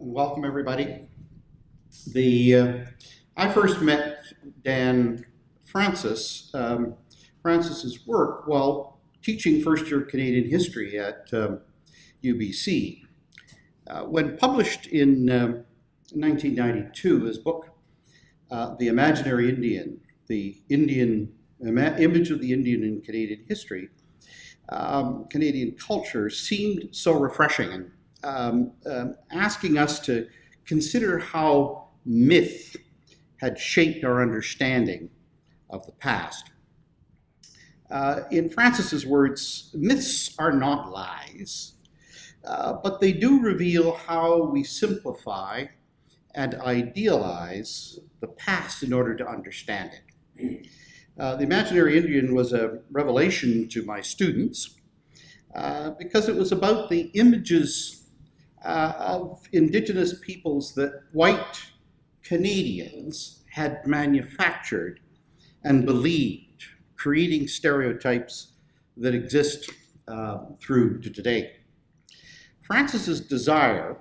and welcome everybody. I first met Dan Francis's work while teaching first-year Canadian history at UBC. When published in 1992, his book, The Imaginary Indian, the image of the Indian in Canadian history, Canadian culture, seemed so refreshing, and asking us to consider how myth had shaped our understanding of the past. In Francis's words, myths are not lies, but they do reveal how we simplify and idealize the past in order to understand it. The Imaginary Indian was a revelation to my students because it was about the images of Indigenous peoples that white Canadians had manufactured and believed, creating stereotypes that exist through to today. Francis's desire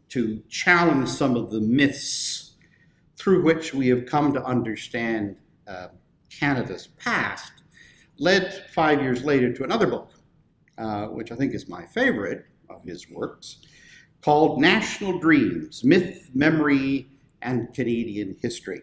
to challenge some of the myths through which we have come to understand Canada's past led 5 years later to another book, which I think is my favorite of his works, called National Dreams, Myth, Memory, and Canadian History.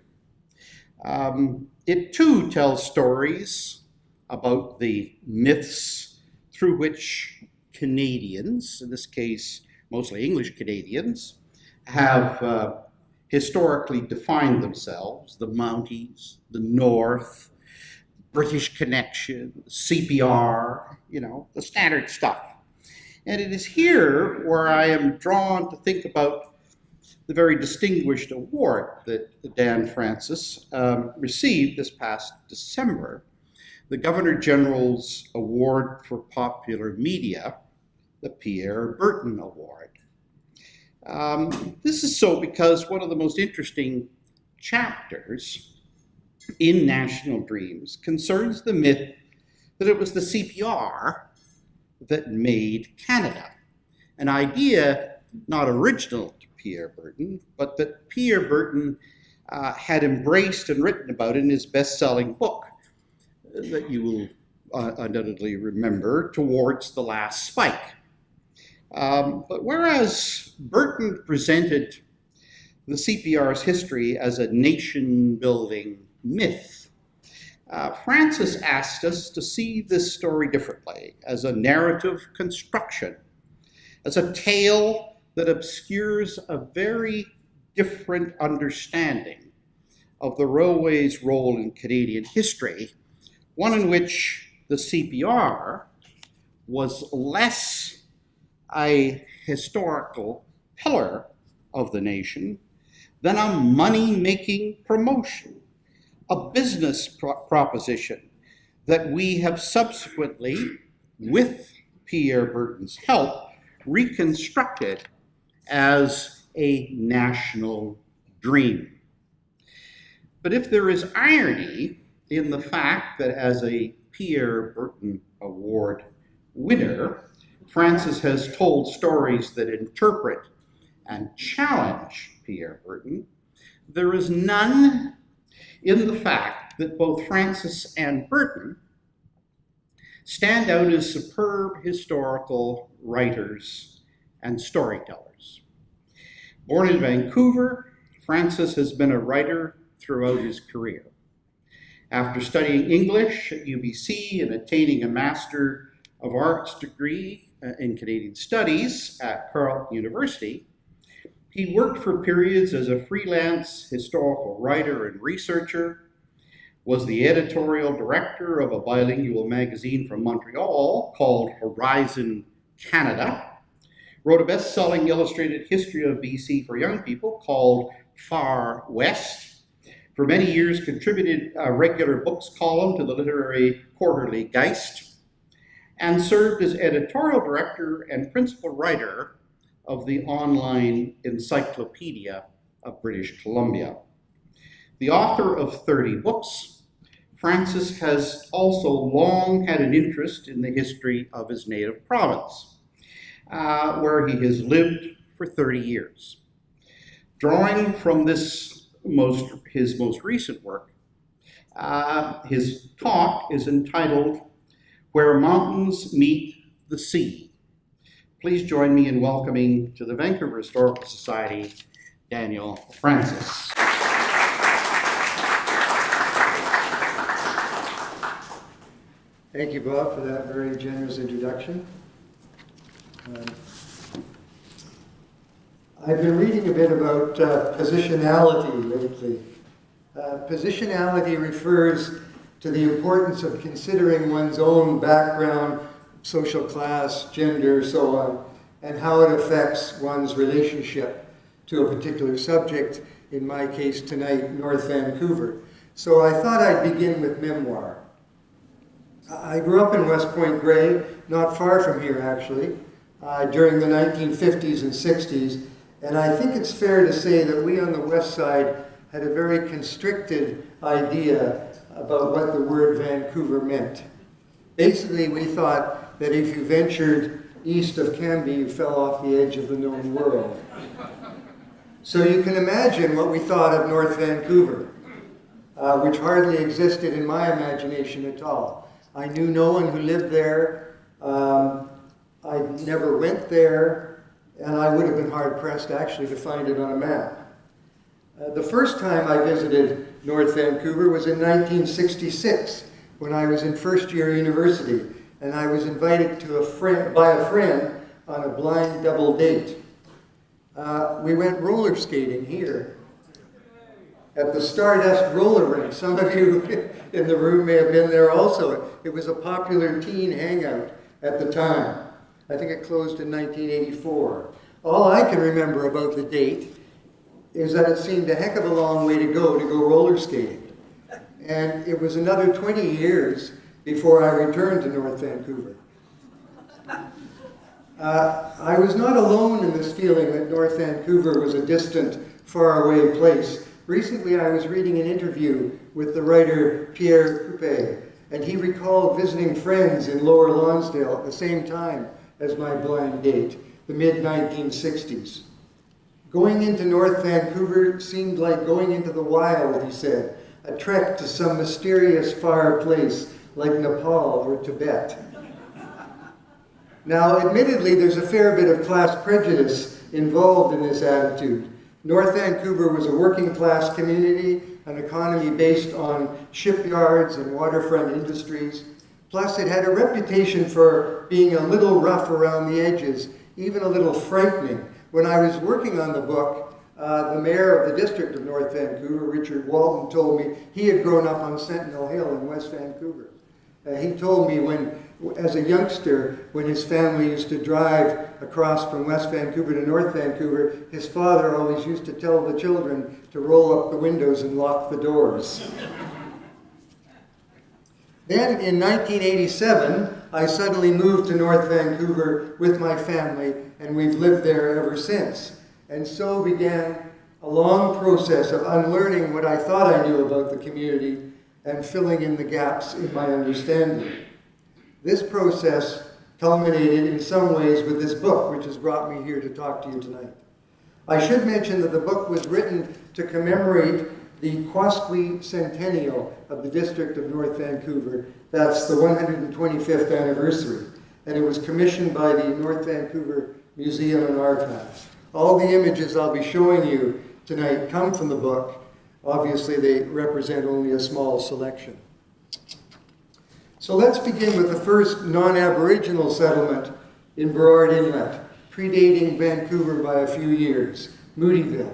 It too tells stories about the myths through which Canadians, in this case mostly English Canadians, have historically defined themselves: the Mounties, the North, British Connection, CPR, the standard stuff. And it is here where I am drawn to think about the very distinguished award that Dan Francis received this past December, the Governor General's Award for Popular Media, the Pierre Berton Award. This is so because one of the most interesting chapters in National Dreams concerns the myth that it was the CPR that made Canada, an idea not original to Pierre Berton, but that Pierre Berton had embraced and written about in his best-selling book that you will undoubtedly remember, Towards the Last Spike. But whereas Berton presented the CPR's history as a nation-building myth, Francis asked us to see this story differently, as a narrative construction, as a tale that obscures a very different understanding of the railway's role in Canadian history, one in which the CPR was less a historical pillar of the nation than a money-making promotion, a business proposition that we have subsequently, with Pierre Berton's help, reconstructed as a national dream. But if there is irony in the fact that as a Pierre Berton Award winner, Francis has told stories that interpret and challenge Pierre Berton, there is none in the fact that both Francis and Berton stand out as superb historical writers and storytellers. Born in Vancouver, Francis has been a writer throughout his career. After studying English at UBC and attaining a Master of Arts degree in Canadian Studies at Carleton University, he worked for periods as a freelance historical writer and researcher, was the editorial director of a bilingual magazine from Montreal called Horizon Canada, wrote a best-selling illustrated history of BC for young people called Far West, for many years contributed a regular books column to the literary quarterly Geist, and served as editorial director and principal writer of the online Encyclopedia of British Columbia. The author of 30 books, Francis has also long had an interest in the history of his native province, where he has lived for 30 years. Drawing from his most recent work, his talk is entitled Where Mountains Meet the Sea. Please join me in welcoming to the Vancouver Historical Society, Daniel Francis. Thank you, Bob, for that very generous introduction. I've been reading a bit about positionality lately. Positionality refers to the importance of considering one's own background, social class, gender, so on, and how it affects one's relationship to a particular subject, in my case tonight, North Vancouver. So I thought I'd begin with memoir. I grew up in West Point Grey, not far from here actually, during the 1950s and 60s, and I think it's fair to say that we on the west side had a very constricted idea about what the word Vancouver meant. Basically, we thought that if you ventured east of Cambie, you fell off the edge of the known world. So you can imagine what we thought of North Vancouver, which hardly existed in my imagination at all. I knew no one who lived there. I never went there, and I would have been hard-pressed actually to find it on a map. The first time I visited North Vancouver was in 1966, when I was in first-year university, and I was invited to by a friend on a blind double date. We went roller skating here at the Stardust roller rink. Some of you in the room may have been there also. It was a popular teen hangout at the time. I think it closed in 1984. All I can remember about the date is that it seemed a heck of a long way to go roller skating. And it was another 20 years before I returned to North Vancouver. I was not alone in this feeling that North Vancouver was a distant, faraway place. Recently, I was reading an interview with the writer Pierre Coupé, and he recalled visiting friends in Lower Lonsdale at the same time as my blind date, the mid-1960s. Going into North Vancouver seemed like going into the wild, he said, a trek to some mysterious far place like Nepal or Tibet. Now, admittedly, there's a fair bit of class prejudice involved in this attitude. North Vancouver was a working-class community, an economy based on shipyards and waterfront industries. Plus, it had a reputation for being a little rough around the edges, even a little frightening. When I was working on the book, the mayor of the district of North Vancouver, Richard Walton, told me he had grown up on Sentinel Hill in West Vancouver. He told me as a youngster, when his family used to drive across from West Vancouver to North Vancouver, his father always used to tell the children to roll up the windows and lock the doors. Then in 1987, I suddenly moved to North Vancouver with my family, and we've lived there ever since. And so began a long process of unlearning what I thought I knew about the community and filling in the gaps in my understanding. This process culminated in some ways with this book, which has brought me here to talk to you tonight. I should mention that the book was written to commemorate the Quasqui Centennial of the District of North Vancouver. That's the 125th anniversary. And it was commissioned by the North Vancouver Museum and Archives. All the images I'll be showing you tonight come from the book. Obviously, they represent only a small selection. So let's begin with the first non-Aboriginal settlement in Burrard Inlet, predating Vancouver by a few years, Moodyville.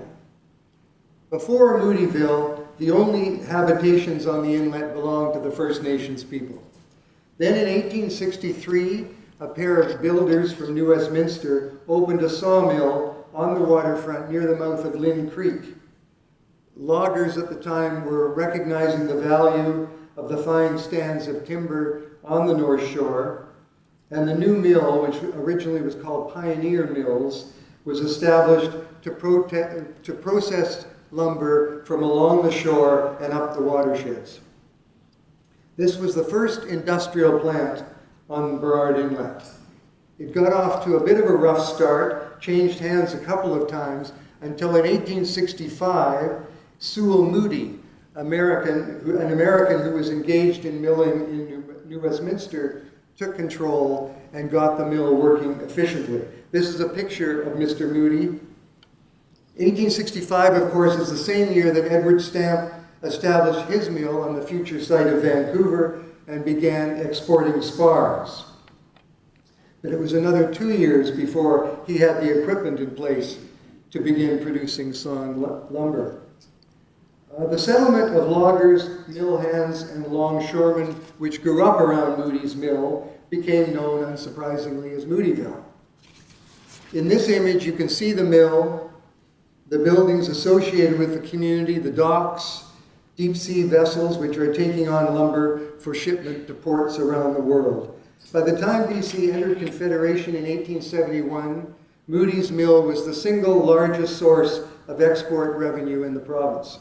Before Moodyville, the only habitations on the inlet belonged to the First Nations people. Then in 1863, a pair of builders from New Westminster opened a sawmill on the waterfront near the mouth of Linn Creek. Loggers at the time were recognizing the value of the fine stands of timber on the North Shore, and the new mill, which originally was called Pioneer Mills, was established to process lumber from along the shore and up the watersheds. This was the first industrial plant on Burrard Inlet. It got off to a bit of a rough start changed hands a couple of times until in 1865, Sewell Moody, an American who was engaged in milling in New Westminster, took control and got the mill working efficiently. This is a picture of Mr. Moody. 1865, of course, is the same year that Edward Stamp established his mill on the future site of Vancouver and began exporting spars. But it was another 2 years before he had the equipment in place to begin producing sawn lumber. The settlement of loggers, mill hands, and longshoremen, which grew up around Moody's mill, became known, unsurprisingly, as Moodyville. In this image, you can see the mill, the buildings associated with the community, the docks, deep-sea vessels which are taking on lumber for shipment to ports around the world. By the time BC entered Confederation in 1871, Moody's mill was the single largest source of export revenue in the province.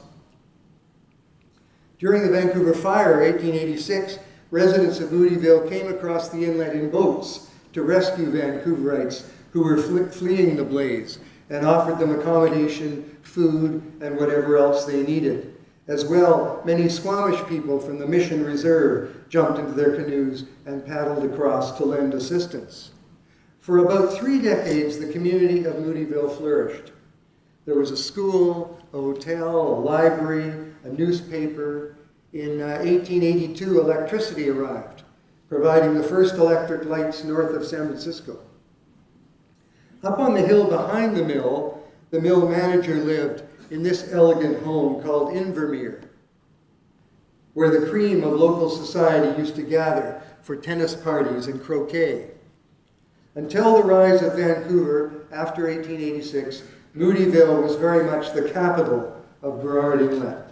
During the Vancouver Fire, 1886, residents of Moodyville came across the inlet in boats to rescue Vancouverites who were fleeing the blaze and offered them accommodation, food, and whatever else they needed. As well, many Squamish people from the Mission Reserve jumped into their canoes and paddled across to lend assistance. For about 3 decades, the community of Moodyville flourished. There was a school, a hotel, a library, a newspaper. In 1882, electricity arrived, providing the first electric lights north of San Francisco. Up on the hill behind the mill manager lived in this elegant home called Invermere, where the cream of local society used to gather for tennis parties and croquet. Until the rise of Vancouver after 1886, Moodyville was very much the capital of Burrard Inlet.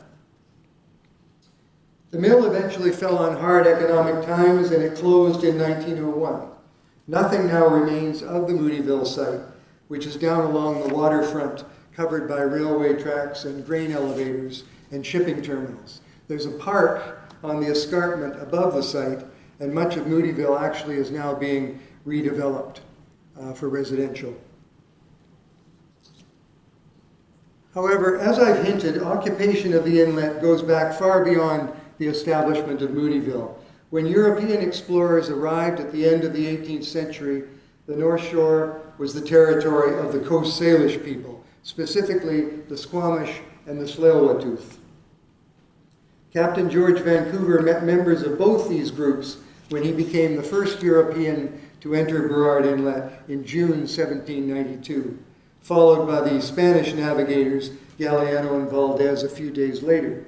The mill eventually fell on hard economic times and it closed in 1901. Nothing now remains of the Moodyville site, which is down along the waterfront, covered by railway tracks and grain elevators and shipping terminals. There's a park on the escarpment above the site, and much of Moodyville actually is now being redeveloped for residential. However, as I've hinted, occupation of the inlet goes back far beyond the establishment of Moodyville. When European explorers arrived at the end of the 18th century, the North Shore was the territory of the Coast Salish people, specifically the Squamish and the Tsleil-Waututh. Captain George Vancouver met members of both these groups when he became the first European to enter Burrard Inlet in June 1792, followed by the Spanish navigators Galiano and Valdez a few days later.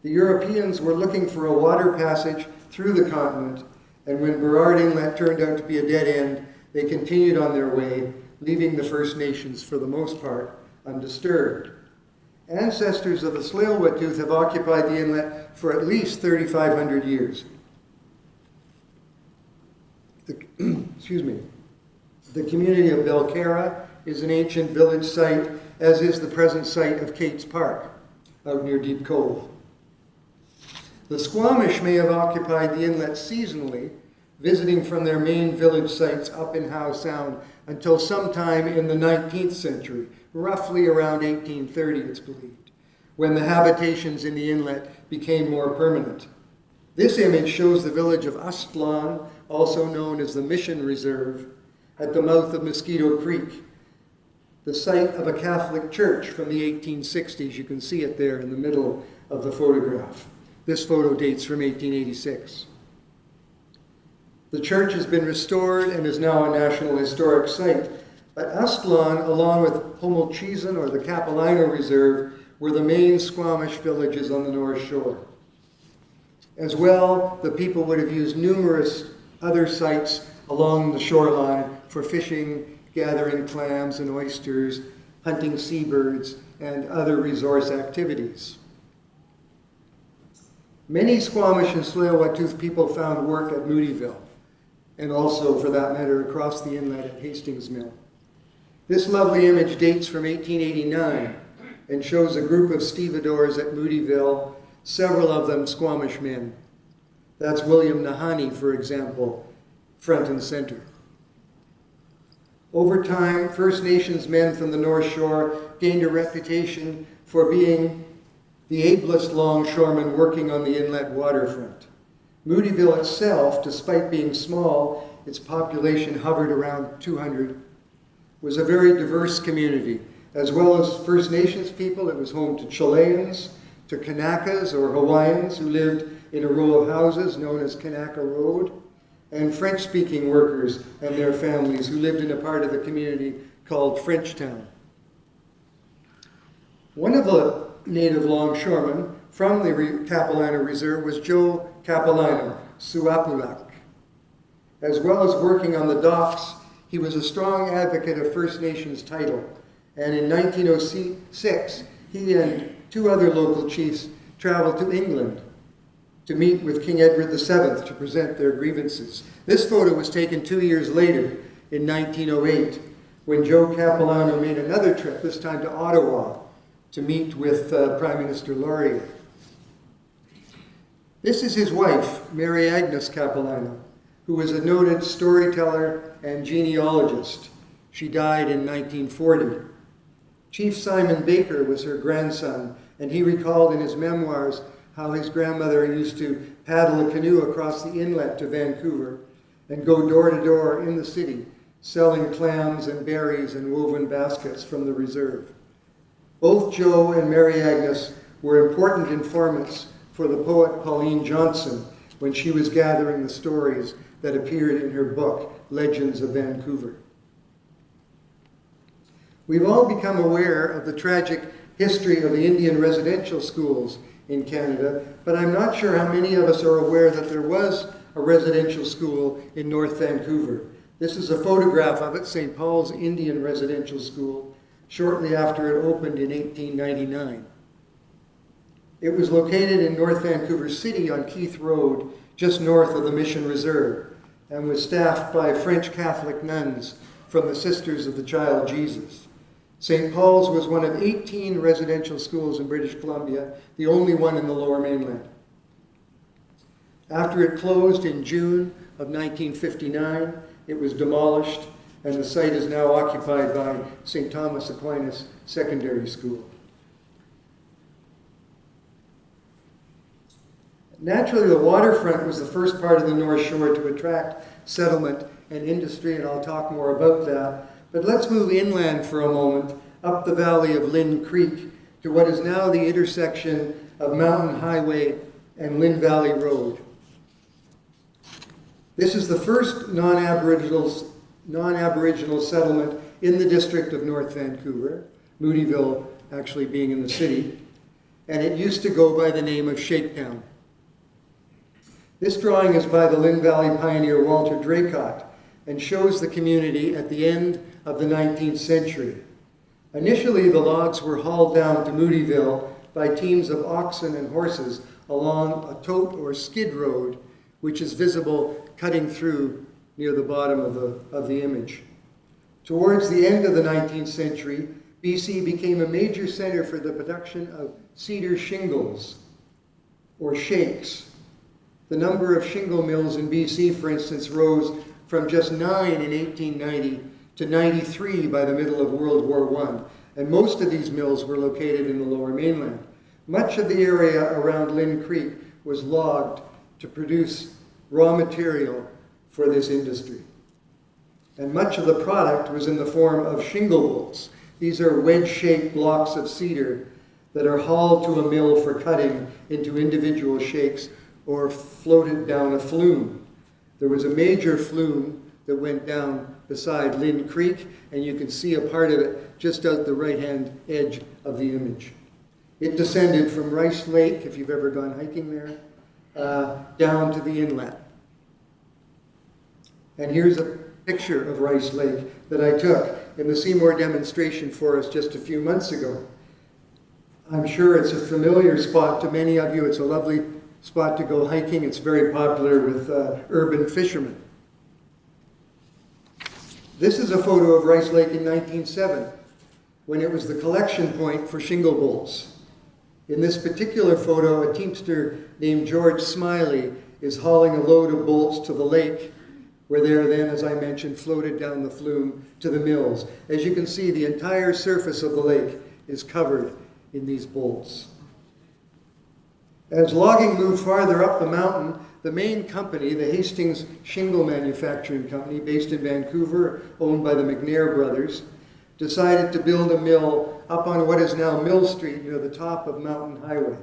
The Europeans were looking for a water passage through the continent, and when Burrard Inlet turned out to be a dead end, they continued on their way, leaving the First Nations, for the most part, undisturbed. Ancestors of the Tsleil-Waututh have occupied the inlet for at least 3,500 years. The community of Belcara is an ancient village site, as is the present site of Kate's Park, out near Deep Cove. The Squamish may have occupied the inlet seasonally, visiting from their main village sites up in Howe Sound until sometime in the 19th century, roughly around 1830, it's believed, when the habitations in the inlet became more permanent. This image shows the village of Ustlawn, also known as the Mission Reserve, at the mouth of Mosquito Creek, the site of a Catholic church from the 1860s. You can see it there in the middle of the photograph. This photo dates from 1886. The church has been restored and is now a National Historic Site, but Ustlawn, along with Homolchesan or the Capilano Reserve, were the main Squamish villages on the North Shore. As well, the people would have used numerous other sites along the shoreline for fishing, gathering clams and oysters, hunting seabirds, and other resource activities. Many Squamish and Tsleil-Waututh people found work at Moodyville, and also, for that matter, across the inlet at Hastings Mill. This lovely image dates from 1889 and shows a group of stevedores at Moodyville, several of them Squamish men. That's William Nahani, for example, front and center. Over time, First Nations men from the North Shore gained a reputation for being the ablest longshoremen working on the inlet waterfront. Moodyville itself, despite being small, its population hovered around 200, was a very diverse community. As well as First Nations people, it was home to Chileans, to Kanakas or Hawaiians who lived in a row of houses known as Kanaka Road, and French-speaking workers and their families who lived in a part of the community called Frenchtown. One of the native longshoremen from the Capilano Reserve was Joe Capilano Bridge. As well as working on the docks, he was a strong advocate of First Nations title, and in 1906, he and two other local chiefs traveled to England to meet with King Edward VII to present their grievances. This photo was taken 2 years later, in 1908, when Joe Capilano made another trip, this time to Ottawa, to meet with Prime Minister Laurier. This is his wife, Mary Agnes Capilano, who was a noted storyteller and genealogist. She died in 1940. Chief Simon Baker was her grandson, and he recalled in his memoirs how his grandmother used to paddle a canoe across the inlet to Vancouver and go door to door in the city, selling clams and berries and woven baskets from the reserve. Both Joe and Mary Agnes were important informants for the poet Pauline Johnson when she was gathering the stories that appeared in her book, Legends of Vancouver. We've all become aware of the tragic history of the Indian residential schools in Canada, but I'm not sure how many of us are aware that there was a residential school in North Vancouver. This is a photograph of it, St. Paul's Indian Residential School, shortly after it opened in 1899. It was located in North Vancouver City on Keith Road, just north of the Mission Reserve, and was staffed by French Catholic nuns from the Sisters of the Child Jesus. St. Paul's was one of 18 residential schools in British Columbia, the only one in the Lower Mainland. After it closed in June of 1959, it was demolished, and the site is now occupied by St. Thomas Aquinas Secondary School. Naturally, the waterfront was the first part of the North Shore to attract settlement and industry, and I'll talk more about that. But let's move inland for a moment, up the valley of Linn Creek to what is now the intersection of Mountain Highway and Linn Valley Road. This is the first non-Aboriginal settlement in the district of North Vancouver, Moodyville actually being in the city, and it used to go by the name of Shakedown. This drawing is by the Linn Valley pioneer Walter Draycott and shows the community at the end of the 19th century. Initially, the logs were hauled down to Moodyville by teams of oxen and horses along a tote or skid road, which is visible cutting through near the bottom of the image. Towards the end of the 19th century, BC became a major center for the production of cedar shingles, or shakes. The number of shingle mills in BC, for instance, rose from just 9 in 1890 to 93 by the middle of World War I, and most of these mills were located in the Lower Mainland. Much of the area around Linn Creek was logged to produce raw material for this industry. And much of the product was in the form of shingle bolts. These are wedge-shaped blocks of cedar that are hauled to a mill for cutting into individual shakes or floated down a flume. There was a major flume that went down beside Linn Creek, and you can see a part of it just out the right-hand edge of the image. It descended from Rice Lake, if you've ever gone hiking there, down to the inlet. And here's a picture of Rice Lake that I took in the Seymour demonstration forest just a few months ago. I'm sure it's a familiar spot to many of you. It's a lovely spot to go hiking. It's very popular with urban fishermen. This is a photo of Rice Lake in 1907, when it was the collection point for shingle bolts. In this particular photo, a teamster named George Smiley is hauling a load of bolts to the lake where they are then, as I mentioned, floated down the flume to the mills. As you can see, the entire surface of the lake is covered in these bolts. As logging moved farther up the mountain, the main company, the Hastings Shingle Manufacturing Company, based in Vancouver, owned by the McNair brothers, decided to build a mill up on what is now Mill Street near the top of Mountain Highway.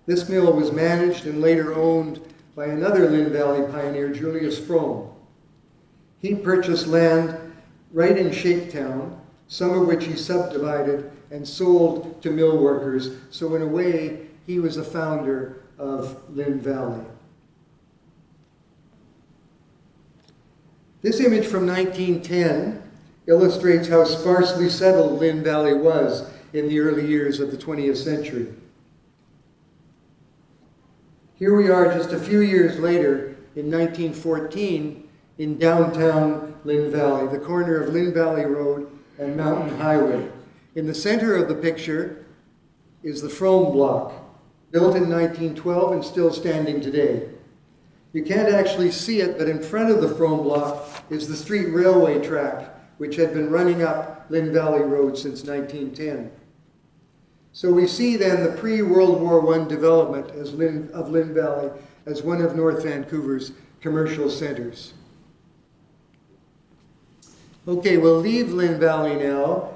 This mill was managed and later owned by another Linn Valley pioneer, Julius Fromm. He purchased land right in Shapetown, some of which he subdivided and sold to mill workers. So in a way, he was a founder of Linn Valley. This image from 1910 illustrates how sparsely settled Linn Valley was in the early years of the 20th century. Here we are just a few years later in 1914 in downtown Linn Valley, the corner of Linn Valley Road and Mountain Highway. In the center of the picture is the Fromm Block, built in 1912 and still standing today. You can't actually see it, but in front of the Fromm Block is the street railway track, which had been running up Linn Valley Road since 1910. So we see then the pre-World War I development of Linn Valley as one of North Vancouver's commercial centers. Okay, we'll leave Linn Valley now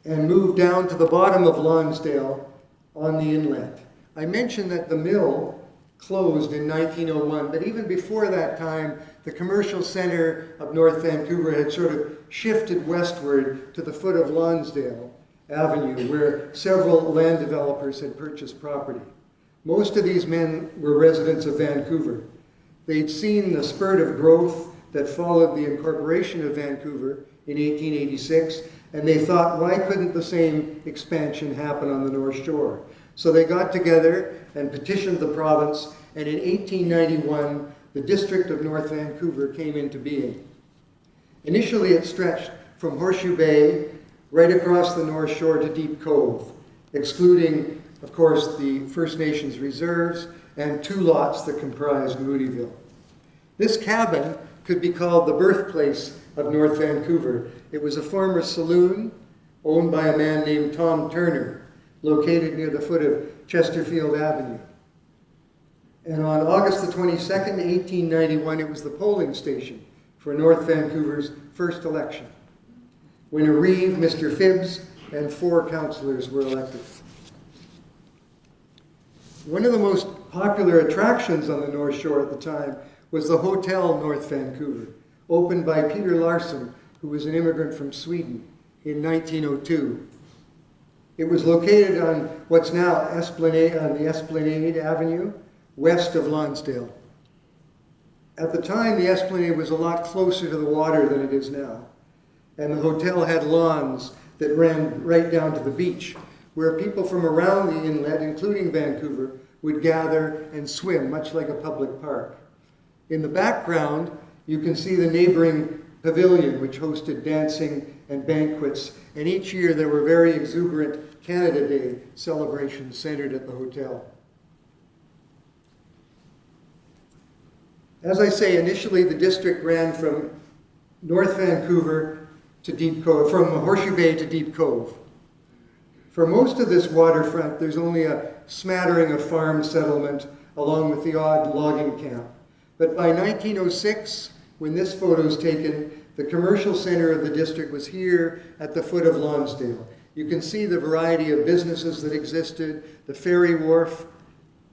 and move down to the bottom of Lonsdale on the inlet. I mentioned that the mill closed in 1901, but even before that time, the commercial center of North Vancouver had sort of shifted westward to the foot of Lonsdale Avenue, where several land developers had purchased property. Most of these men were residents of Vancouver. They'd seen the spurt of growth that followed the incorporation of Vancouver in 1886, and they thought, why couldn't the same expansion happen on the North Shore? So they got together and petitioned the province, and in 1891, the District of North Vancouver came into being. Initially, it stretched from Horseshoe Bay right across the North Shore to Deep Cove, excluding, of course, the First Nations reserves and 2 lots that comprised Moodyville. This cabin could be called the birthplace of North Vancouver. It was a former saloon owned by a man named Tom Turner, located near the foot of Chesterfield Avenue. And on August the 22nd, 1891, it was the polling station for North Vancouver's first election, when a Reeve, Mr. Phibbs, and 4 councillors were elected. One of the most popular attractions on the North Shore at the time was the Hotel North Vancouver, opened by Peter Larson, who was an immigrant from Sweden, in 1902. It was located on what's now the Esplanade Avenue, west of Lonsdale. At the time, the Esplanade was a lot closer to the water than it is now, and the hotel had lawns that ran right down to the beach, where people from around the inlet, including Vancouver, would gather and swim, much like a public park. In the background, you can see the neighboring pavilion, which hosted dancing and banquets, and each year there were very exuberant Canada Day celebrations centered at the hotel. As I say, initially the district ran from North Vancouver to Deep Cove, from Horseshoe Bay to Deep Cove. For most of this waterfront, there's only a smattering of farm settlement along with the odd logging camp. But by 1906, when this photo is taken, the commercial center of the district was here at the foot of Lonsdale. You can see the variety of businesses that existed, the ferry wharf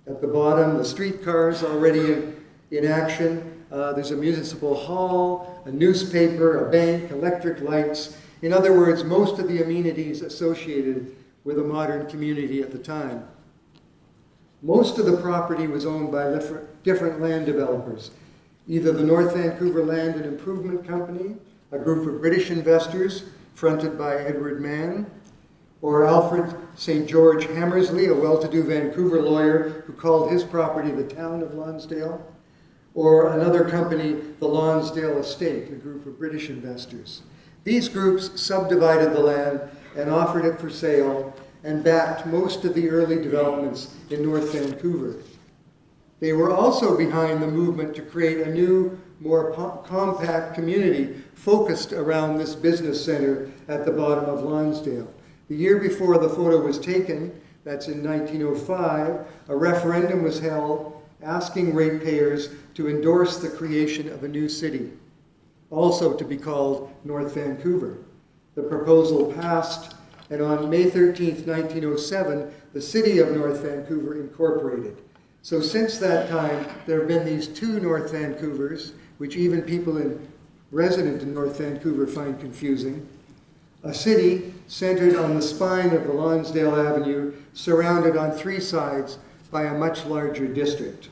at the bottom, the streetcars already in action. There's a municipal hall, a newspaper, a bank, electric lights. In other words, most of the amenities associated with a modern community at the time. Most of the property was owned by different land developers, either the North Vancouver Land and Improvement Company, a group of British investors fronted by Edward Mann, or Alfred St. George Hammersley, a well-to-do Vancouver lawyer who called his property the town of Lonsdale, or another company, the Lonsdale Estate, a group of British investors. These groups subdivided the land and offered it for sale and backed most of the early developments in North Vancouver. They were also behind the movement to create a new, more compact community focused around this business center at the bottom of Lonsdale. The year before the photo was taken, that's in 1905, a referendum was held asking ratepayers to endorse the creation of a new city, also to be called North Vancouver. The proposal passed, and on May 13th, 1907, the city of North Vancouver incorporated. So since that time, there have been these two North Vancouvers, which even people resident in North Vancouver find confusing. A city centered on the spine of the Lonsdale Avenue, surrounded on three sides by a much larger district.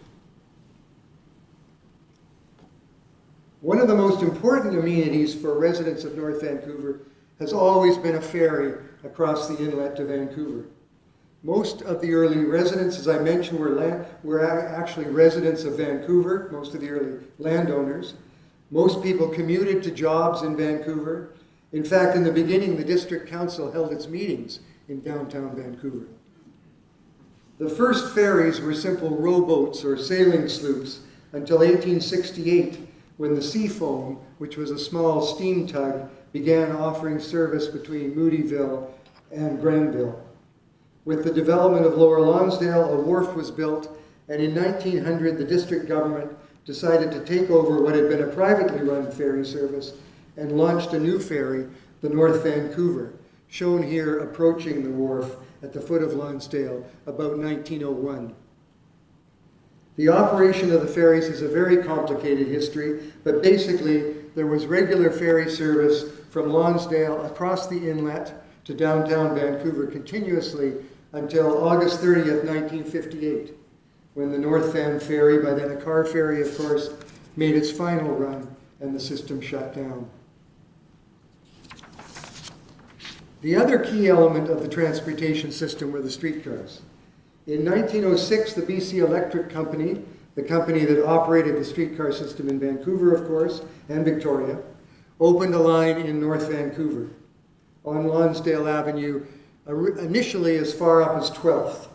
One of the most important amenities for residents of North Vancouver has always been a ferry across the inlet to Vancouver. Most of the early residents, as I mentioned, were actually residents of Vancouver, most of the early landowners. Most people commuted to jobs in Vancouver. In fact, in the beginning, the district council held its meetings in downtown Vancouver. The first ferries were simple rowboats or sailing sloops until 1868, when the Seafoam, which was a small steam tug, began offering service between Moodyville and Granville. With the development of Lower Lonsdale, a wharf was built, and in 1900, the district government decided to take over what had been a privately run ferry service and launched a new ferry, the North Vancouver, shown here approaching the wharf at the foot of Lonsdale about 1901. The operation of the ferries is a very complicated history, but basically there was regular ferry service from Lonsdale across the inlet to downtown Vancouver continuously until August 30th, 1958, when the North Van ferry, by then a car ferry of course, made its final run and the system shut down. The other key element of the transportation system were the streetcars. In 1906, the BC Electric Company, the company that operated the streetcar system in Vancouver, of course, and Victoria, opened a line in North Vancouver on Lonsdale Avenue, initially as far up as 12th.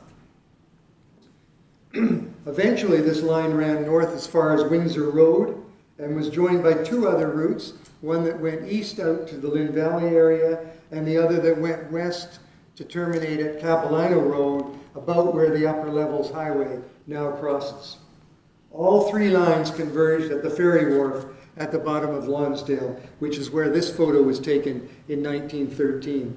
Eventually, this line ran north as far as Windsor Road and was joined by two other routes, one that went east out to the Linn Valley area and the other that went west to terminate at Capilano Road, about where the Upper Levels Highway now crosses. All three lines converged at the ferry wharf at the bottom of Lonsdale, which is where this photo was taken in 1913.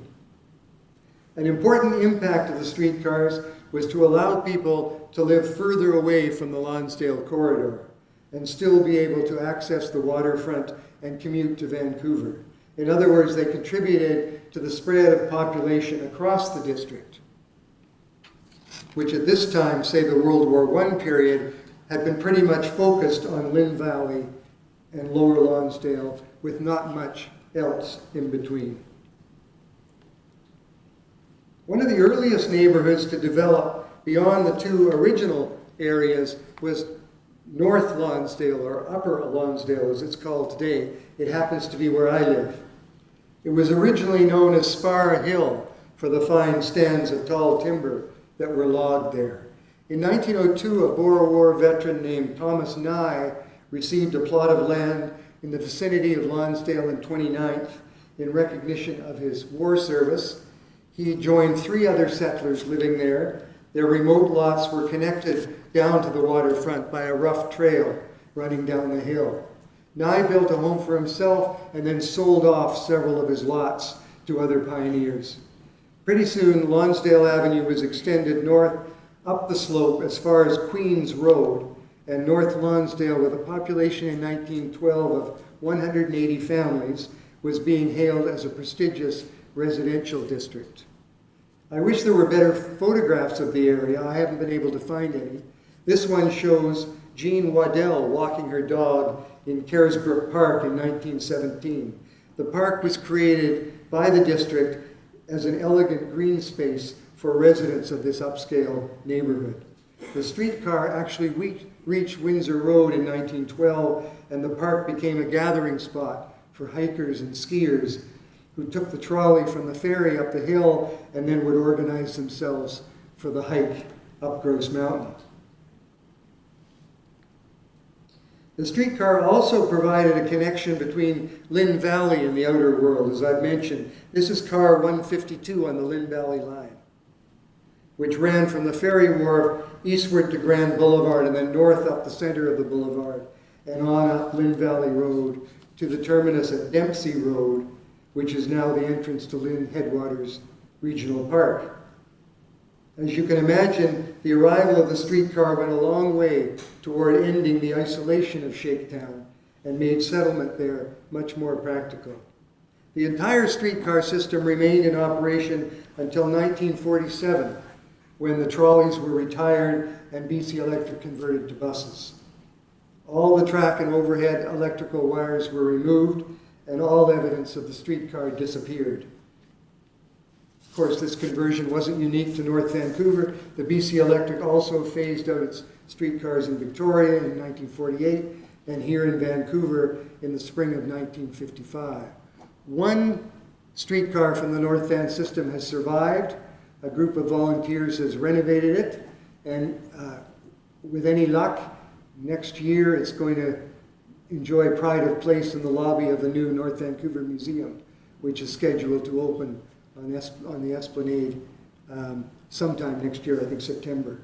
An important impact of the streetcars was to allow people to live further away from the Lonsdale corridor and still be able to access the waterfront and commute to Vancouver. In other words, they contributed to the spread of population across the district, which at this time, say the World War I period, had been pretty much focused on Linn Valley and Lower Lonsdale, with not much else in between. One of the earliest neighborhoods to develop beyond the two original areas was North Lonsdale, or Upper Lonsdale as it's called today. It happens to be where I live. It was originally known as Spar Hill for the fine stands of tall timber that were logged there. In 1902, a Boer War veteran named Thomas Nye received a plot of land in the vicinity of Lonsdale and 29th in recognition of his war service. He joined three other settlers living there. Their remote lots were connected down to the waterfront by a rough trail running down the hill. Nye built a home for himself and then sold off several of his lots to other pioneers. Pretty soon, Lonsdale Avenue was extended north up the slope as far as Queens Road, and North Lonsdale, with a population in 1912 of 180 families, was being hailed as a prestigious residential district. I wish there were better photographs of the area. I haven't been able to find any. This one shows Jean Waddell walking her dog in Carisbrook Park in 1917. The park was created by the district as an elegant green space for residents of this upscale neighborhood. The streetcar actually reached Windsor Road in 1912, and the park became a gathering spot for hikers and skiers who took the trolley from the ferry up the hill and then would organize themselves for the hike up Grouse Mountain. The streetcar also provided a connection between Linn Valley and the outer world, as I've mentioned. This is car 152 on the Linn Valley line, which ran from the ferry wharf eastward to Grand Boulevard and then north up the center of the boulevard and on up Linn Valley Road to the terminus at Dempsey Road, which is now the entrance to Linn Headwaters Regional Park. As you can imagine, the arrival of the streetcar went a long way toward ending the isolation of Shaketown and made settlement there much more practical. The entire streetcar system remained in operation until 1947, when the trolleys were retired and BC Electric converted to buses. All the track and overhead electrical wires were removed, and all evidence of the streetcar disappeared. Of course, this conversion wasn't unique to North Vancouver. The BC Electric also phased out its streetcars in Victoria in 1948 and here in Vancouver in the spring of 1955. One streetcar from the North Van system has survived. A group of volunteers has renovated it, and with any luck, next year it's going to enjoy pride of place in the lobby of the new North Vancouver Museum, which is scheduled to open on the Esplanade sometime next year, I think September.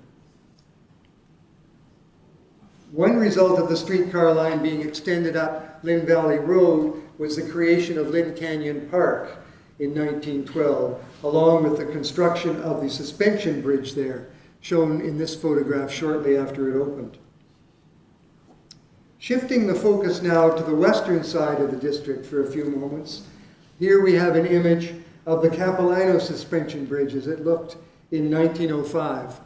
One result of the streetcar line being extended up Linn Valley Road was the creation of Linn Canyon Park in 1912, along with the construction of the suspension bridge there, shown in this photograph shortly after it opened. Shifting the focus now to the western side of the district for a few moments, here we have an image of the Capilano suspension bridge as it looked in 1905.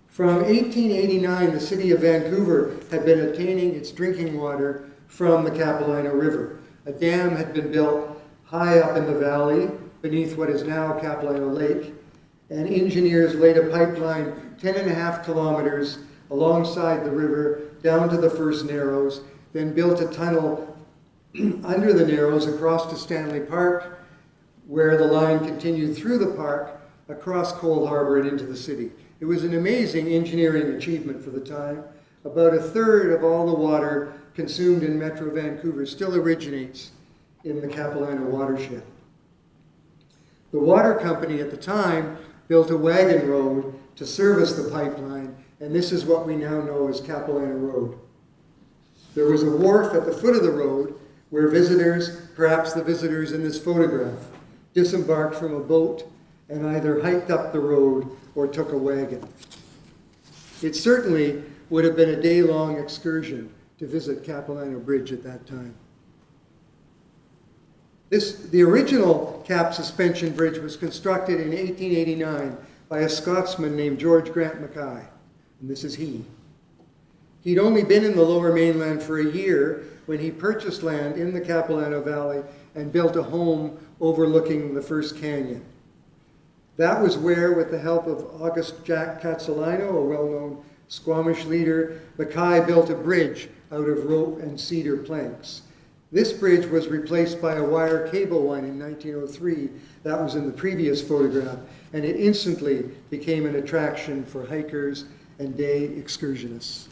From 1889, the city of Vancouver had been obtaining its drinking water from the Capilano River. A dam had been built high up in the valley beneath what is now Capilano Lake, and engineers laid a pipeline 10.5 kilometers alongside the river down to the first Narrows, then built a tunnel under the Narrows across to Stanley Park, where the line continued through the park, across Cold Harbor and into the city. It was an amazing engineering achievement for the time. About a third of all the water consumed in Metro Vancouver still originates in the Capilano watershed. The water company at the time built a wagon road to service the pipeline, and this is what we now know as Capilano Road. There was a wharf at the foot of the road where visitors, perhaps the visitors in this photograph, disembarked from a boat and either hiked up the road or took a wagon. It certainly would have been a day-long excursion to visit Capilano Bridge at that time. The original Cap suspension bridge was constructed in 1889 by a Scotsman named George Grant Mackay, and this is he. He'd only been in the Lower Mainland for a year when he purchased land in the Capilano Valley and built a home overlooking the first canyon. That was where, with the help of August Jack Castellano, a well-known Squamish leader, Mackay built a bridge out of rope and cedar planks. This bridge was replaced by a wire cable one in 1903. That was in the previous photograph, and it instantly became an attraction for hikers and day excursionists.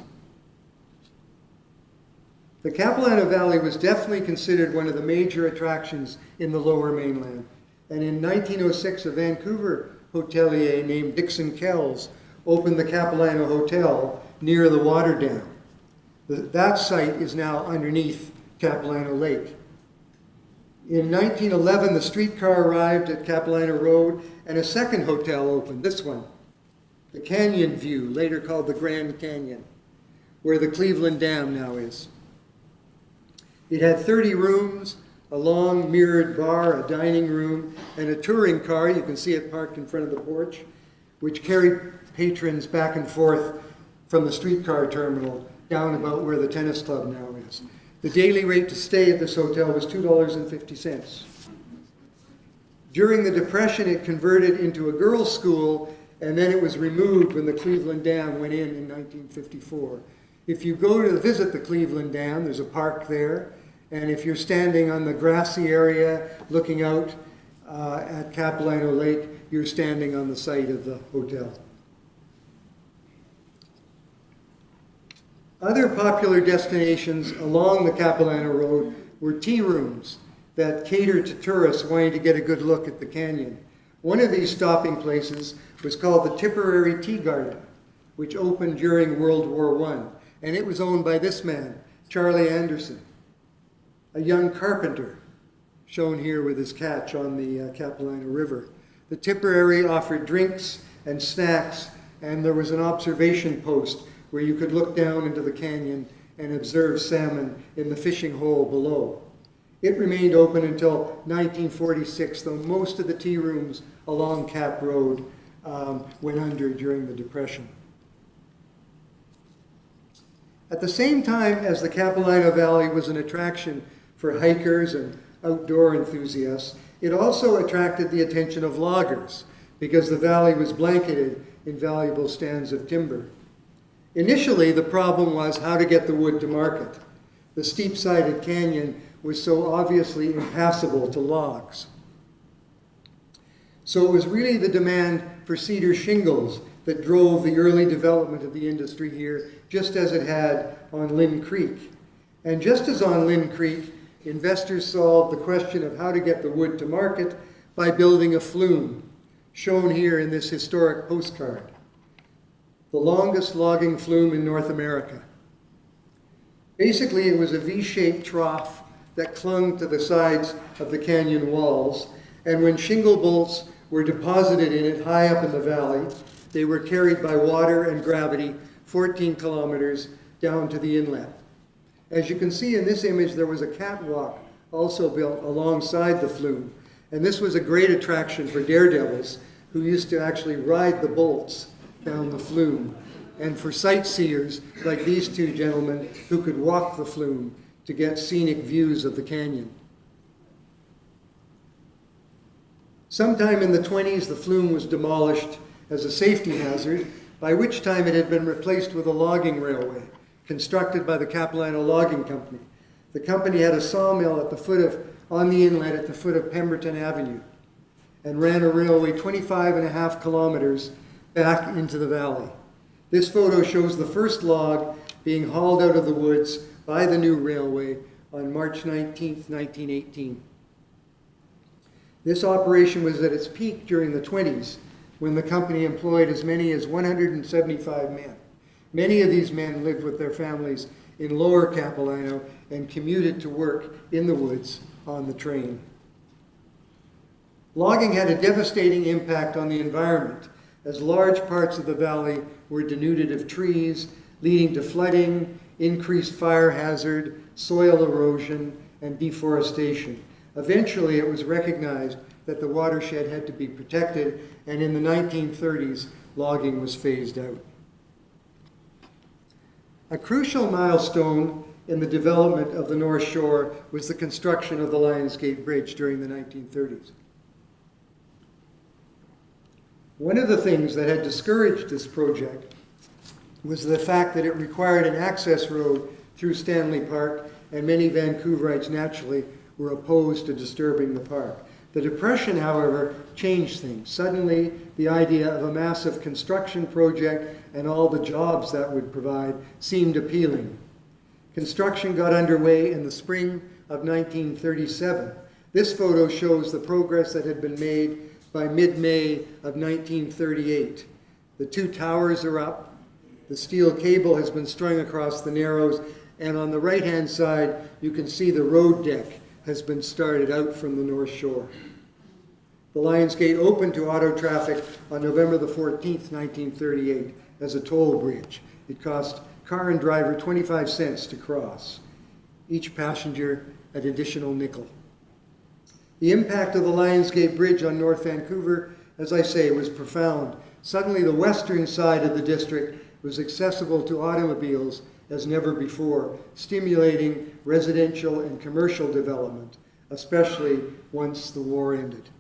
The Capilano Valley was definitely considered one of the major attractions in the Lower Mainland. And in 1906, a Vancouver hotelier named Dixon Kells opened the Capilano Hotel near the water dam. That site is now underneath Capilano Lake. In 1911, the streetcar arrived at Capilano Road and a second hotel opened, this one, the Canyon View, later called the Grand Canyon, where the Cleveland Dam now is. It had 30 rooms, a long mirrored bar, a dining room, and a touring car, you can see it parked in front of the porch, which carried patrons back and forth from the streetcar terminal down about where the tennis club now is. The daily rate to stay at this hotel was $2.50. During the Depression, it converted into a girls' school, and then it was removed when the Cleveland Dam went in 1954. If you go to visit the Cleveland Dam, there's a park there, and if you're standing on the grassy area looking out at Capilano Lake, you're standing on the site of the hotel. Other popular destinations along the Capilano Road were tea rooms that catered to tourists wanting to get a good look at the canyon. One of these stopping places was called the Tipperary Tea Garden, which opened during World War I, and it was owned by this man, Charlie Anderson, a young carpenter, shown here with his catch on the Capilano River. The Tipperary offered drinks and snacks, and there was an observation post where you could look down into the canyon and observe salmon in the fishing hole below. It remained open until 1946, though most of the tea rooms along Cap Road went under during the Depression. At the same time as the Capilano Valley was an attraction for hikers and outdoor enthusiasts, it also attracted the attention of loggers because the valley was blanketed in valuable stands of timber. Initially, the problem was how to get the wood to market. The steep-sided canyon was so obviously impassable to logs. So it was really the demand for cedar shingles that drove the early development of the industry here, just as it had on Linn Creek. And just as on Linn Creek, investors solved the question of how to get the wood to market by building a flume, shown here in this historic postcard. The longest logging flume in North America. Basically, it was a V-shaped trough that clung to the sides of the canyon walls, and when shingle bolts were deposited in it high up in the valley, they were carried by water and gravity 14 kilometers down to the inlet. As you can see in this image, there was a catwalk also built alongside the flume, and this was a great attraction for daredevils who used to actually ride the bolts down the flume, and for sightseers like these two gentlemen who could walk the flume to get scenic views of the canyon. Sometime in the 20s, the flume was demolished as a safety hazard, by which time it had been replaced with a logging railway constructed by the Capilano Logging Company. The company had a sawmill on the inlet at the foot of Pemberton Avenue and ran a railway 25.5 kilometers back into the valley. This photo shows the first log being hauled out of the woods by the new railway on March 19, 1918. This operation was at its peak during the 20s, when the company employed as many as 175 men. Many of these men lived with their families in Lower Capilano and commuted to work in the woods on the train. Logging had a devastating impact on the environment, as large parts of the valley were denuded of trees, leading to flooding, increased fire hazard, soil erosion, and deforestation. Eventually, it was recognized that the watershed had to be protected, and in the 1930s, logging was phased out. A crucial milestone in the development of the North Shore was the construction of the Lions Gate Bridge during the 1930s. One of the things that had discouraged this project was the fact that it required an access road through Stanley Park, and many Vancouverites naturally were opposed to disturbing the park. The Depression, however, changed things. Suddenly, the idea of a massive construction project and all the jobs that would provide seemed appealing. Construction got underway in the spring of 1937. This photo shows the progress that had been made by mid-May of 1938. The two towers are up, the steel cable has been strung across the narrows, and on the right-hand side, you can see the road deck has been started out from the North Shore. The Lions Gate opened to auto traffic on November the 14th, 1938, as a toll bridge. It cost car and driver 25 cents to cross, each passenger an additional nickel. The impact of the Lions Gate Bridge on North Vancouver, as I say, was profound. Suddenly, the western side of the district was accessible to automobiles as never before, stimulating residential and commercial development, especially once the war ended.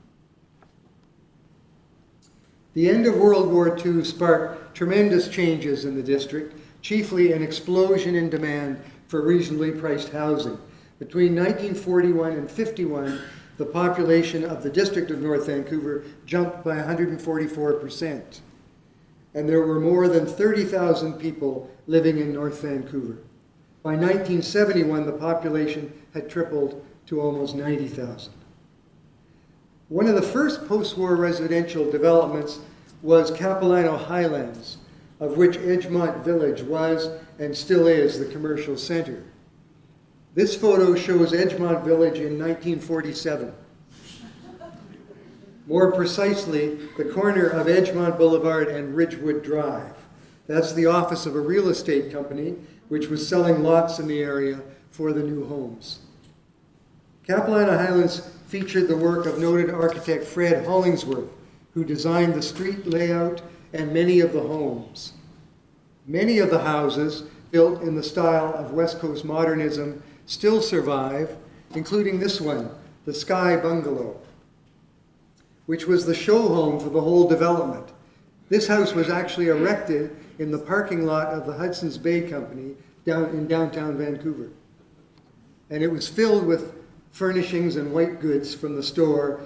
The end of World War II sparked tremendous changes in the district, chiefly an explosion in demand for reasonably priced housing. Between 1941 and 51, the population of the district of North Vancouver jumped by 144%. and there were more than 30,000 people living in North Vancouver. By 1971, the population had tripled to almost 90,000. One of the first post-war residential developments was Capilano Highlands, of which Edgemont Village was and still is the commercial center. This photo shows Edgemont Village in 1947. More precisely, the corner of Edgemont Boulevard and Ridgewood Drive. That's the office of a real estate company which was selling lots in the area for the new homes. Capilano Highlands featured the work of noted architect Fred Hollingsworth, who designed the street layout and many of the homes. Many of the houses, built in the style of West Coast modernism, still survive, including this one, the Sky Bungalow, which was the show home for the whole development. This house was actually erected in the parking lot of the Hudson's Bay Company in downtown Vancouver. And it was filled with furnishings and white goods from the store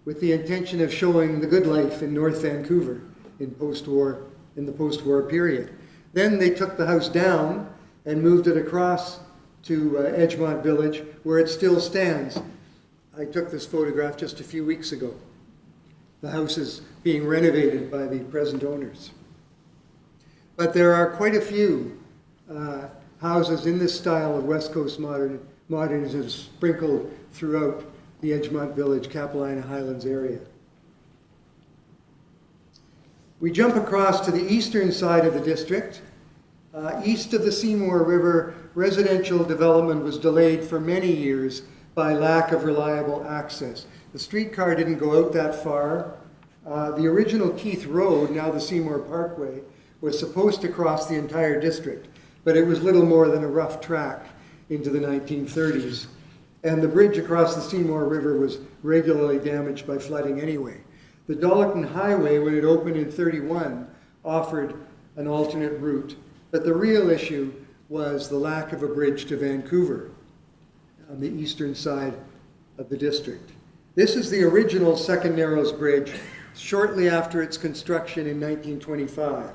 with the intention of showing the good life in North Vancouver in the post-war period. Then they took the house down and moved it across to Edgemont Village, where it still stands. I took this photograph just a few weeks ago. The house is being renovated by the present owners. But there are quite a few houses in this style of West Coast modernism sprinkled throughout the Edgemont Village, Capilano Highlands area. We jump across to the eastern side of the district. East of the Seymour River, residential development was delayed for many years by lack of reliable access. The streetcar didn't go out that far. The original Keith Road, now the Seymour Parkway, was supposed to cross the entire district, but it was little more than a rough track into the 1930s. And the bridge across the Seymour River was regularly damaged by flooding anyway. The Dalton Highway, when it opened in 1931, offered an alternate route, but the real issue was the lack of a bridge to Vancouver on the eastern side of the district. This is the original Second Narrows Bridge, shortly after its construction in 1925.